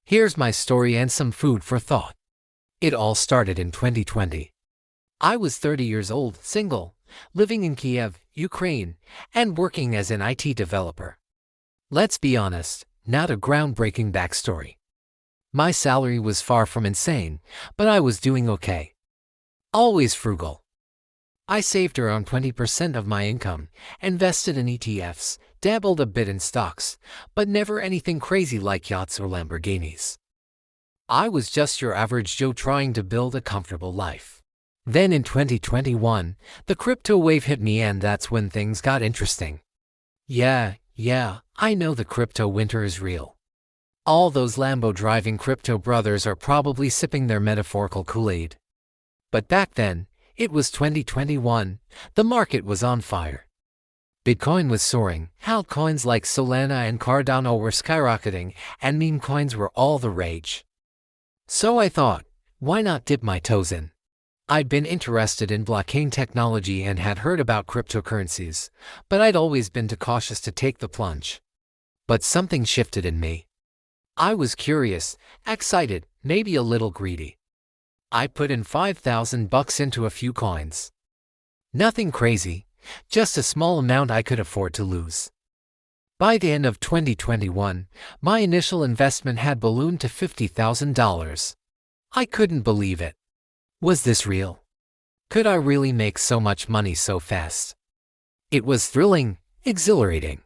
Here's my story and some food for thought. It all started in 2020. I was 30 years old, single, living in Kiev, Ukraine, and working as an IT developer. Let's be honest, not a groundbreaking backstory. My salary was far from insane, but I was doing okay. Always frugal. I saved around 20% of my income, invested in ETFs, dabbled a bit in stocks, but never anything crazy like yachts or Lamborghinis. I was just your average Joe trying to build a comfortable life. Then in 2021, the crypto wave hit me, and that's when things got interesting. Yeah, I know the crypto winter is real. All those Lambo-driving crypto brothers are probably sipping their metaphorical Kool-Aid. But back then, it was 2021, the market was on fire. Bitcoin was soaring, altcoins like Solana and Cardano were skyrocketing, and meme coins were all the rage. So I thought, why not dip my toes in? I'd been interested in blockchain technology and had heard about cryptocurrencies, but I'd always been too cautious to take the plunge. But something shifted in me. I was curious, excited, maybe a little greedy. I put in $5,000 into a few coins. Nothing crazy, just a small amount I could afford to lose. By the end of 2021, my initial investment had ballooned to $50,000. I couldn't believe it. Was this real? Could I really make so much money so fast? It was thrilling, exhilarating.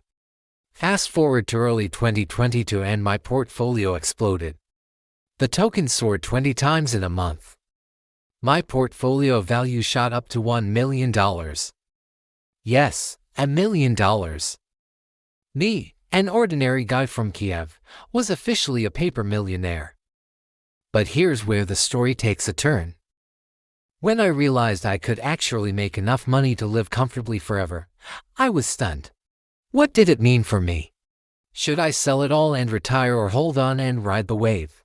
Fast forward to early 2022 and my portfolio exploded. The token soared 20 times in a month. My portfolio value shot up to $1 million. Yes, $1 million. Me, an ordinary guy from Kiev, was officially a paper millionaire. But here's where the story takes a turn. When I realized I could actually make enough money to live comfortably forever, I was stunned. What did it mean for me? Should I sell it all and retire, or hold on and ride the wave?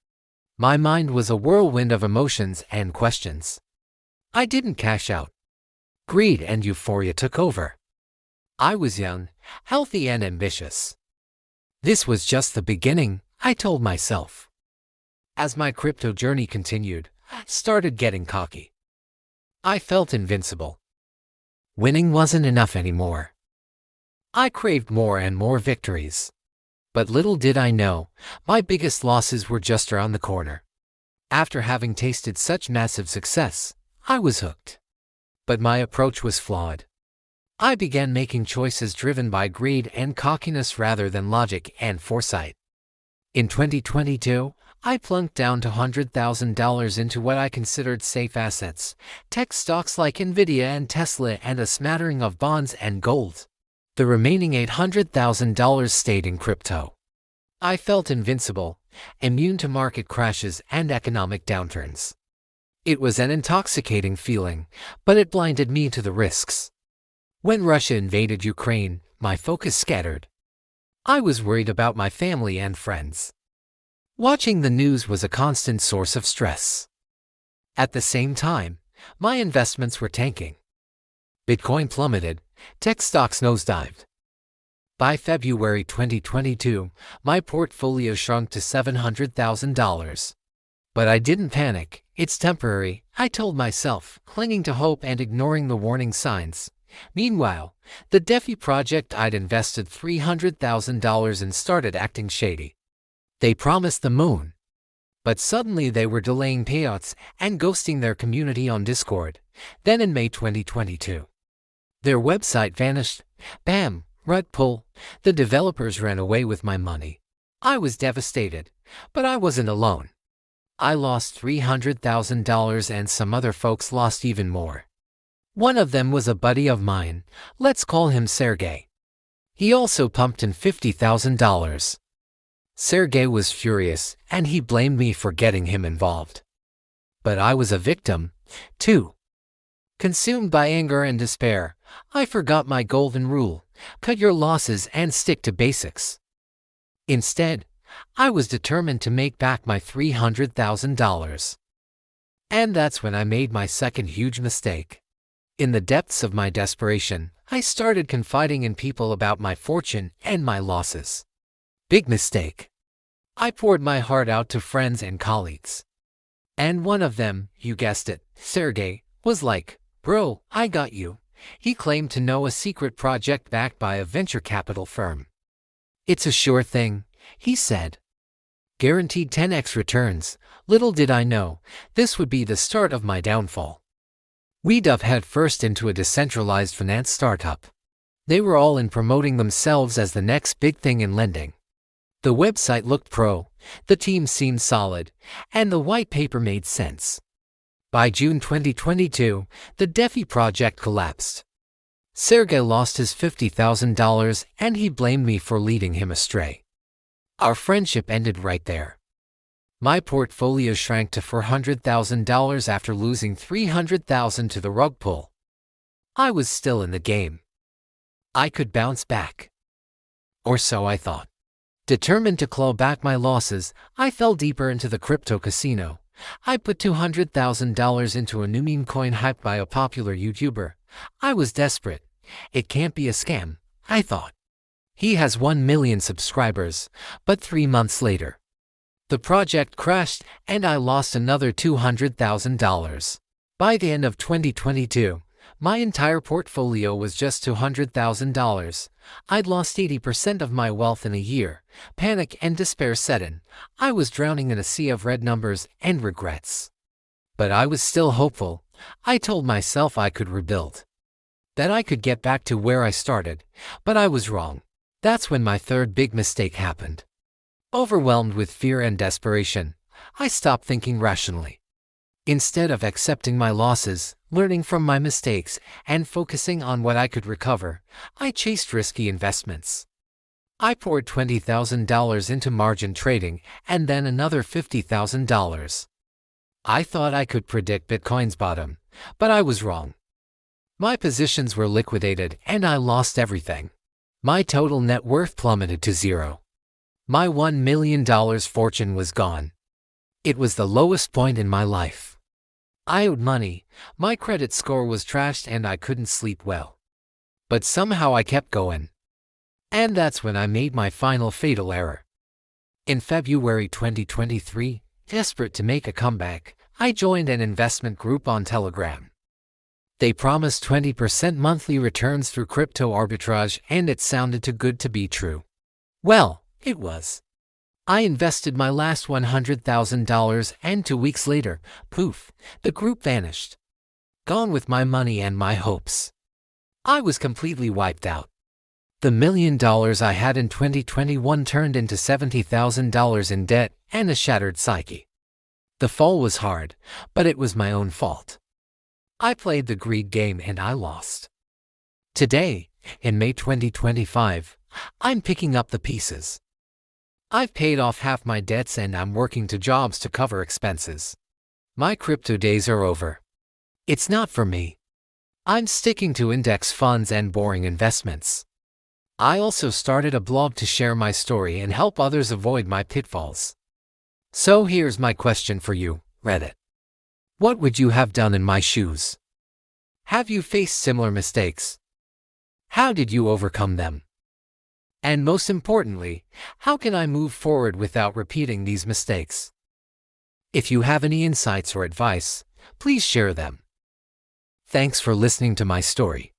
My mind was a whirlwind of emotions and questions. I didn't cash out. Greed and euphoria took over. I was young, healthy, and ambitious. This was just the beginning, I told myself. As my crypto journey continued, I started getting cocky. I felt invincible. Winning wasn't enough anymore. I craved more and more victories. But little did I know, my biggest losses were just around the corner. After having tasted such massive success, I was hooked. But my approach was flawed. I began making choices driven by greed and cockiness rather than logic and foresight. In 2022, I plunked down to $100,000 into what I considered safe assets, tech stocks like Nvidia and Tesla, and a smattering of bonds and gold. The remaining $800,000 stayed in crypto. I felt invincible, immune to market crashes and economic downturns. It was an intoxicating feeling, but it blinded me to the risks. When Russia invaded Ukraine, my focus scattered. I was worried about my family and friends. Watching the news was a constant source of stress. At the same time, my investments were tanking. Bitcoin plummeted, tech stocks nosedived. By February 2022, my portfolio shrunk to $700,000. But I didn't panic. It's temporary, I told myself, clinging to hope and ignoring the warning signs. Meanwhile, the DeFi project I'd invested $300,000 in started acting shady. They promised the moon. But suddenly they were delaying payouts and ghosting their community on Discord. Then in May 2022, their website vanished. Bam, rug pull. The developers ran away with my money. I was devastated, but I wasn't alone. I lost $300,000 and some other folks lost even more. One of them was a buddy of mine, let's call him Sergey. He also pumped in $50,000. Sergey was furious, and he blamed me for getting him involved. But I was a victim, too. Consumed by anger and despair, I forgot my golden rule: cut your losses and stick to basics. Instead, I was determined to make back my $300,000. And that's when I made my second huge mistake. In the depths of my desperation, I started confiding in people about my fortune and my losses. Big mistake. I poured my heart out to friends and colleagues. And one of them, you guessed it, Sergey, was like, "Bro, I got you." He claimed to know a secret project backed by a venture capital firm. "It's a sure thing," he said. "Guaranteed 10x returns." Little did I know, this would be the start of my downfall. We dove headfirst into a decentralized finance startup. They were all in promoting themselves as the next big thing in lending. The website looked pro, the team seemed solid, and the white paper made sense. By June 2022, the DeFi project collapsed. Sergey lost his $50,000 and he blamed me for leading him astray. Our friendship ended right there. My portfolio shrank to $400,000 after losing $300,000 to the rug pull. I was still in the game. I could bounce back. Or so I thought. Determined to claw back my losses, I fell deeper into the crypto casino. I put $200,000 into a new meme coin hyped by a popular YouTuber. I was desperate. It can't be a scam, I thought. He has 1 million subscribers, but 3 months later, the project crashed and I lost another $200,000. By the end of 2022, my entire portfolio was just $200,000. I'd lost 80% of my wealth in a year. Panic and despair set in. I was drowning in a sea of red numbers and regrets. But I was still hopeful. I told myself I could rebuild, that I could get back to where I started, but I was wrong. That's when my third big mistake happened. Overwhelmed with fear and desperation, I stopped thinking rationally. Instead of accepting my losses, learning from my mistakes, and focusing on what I could recover, I chased risky investments. I poured $20,000 into margin trading and then another $50,000. I thought I could predict Bitcoin's bottom, but I was wrong. My positions were liquidated and I lost everything. My total net worth plummeted to zero. My $1 million fortune was gone. It was the lowest point in my life. I owed money, my credit score was trashed and I couldn't sleep well. But somehow I kept going. And that's when I made my final fatal error. In February 2023, desperate to make a comeback, I joined an investment group on Telegram. They promised 20% monthly returns through crypto arbitrage and it sounded too good to be true. Well, it was. I invested my last $100,000 and 2 weeks later, poof, the group vanished. Gone with my money and my hopes. I was completely wiped out. The $1 million I had in 2021 turned into $70,000 in debt and a shattered psyche. The fall was hard, but it was my own fault. I played the greed game and I lost. Today, in May 2025, I'm picking up the pieces. I've paid off half my debts and I'm working 2 jobs to cover expenses. My crypto days are over. It's not for me. I'm sticking to index funds and boring investments. I also started a blog to share my story and help others avoid my pitfalls. So here's my question for you, Reddit. What would you have done in my shoes? Have you faced similar mistakes? How did you overcome them? And most importantly, how can I move forward without repeating these mistakes? If you have any insights or advice, please share them. Thanks for listening to my story.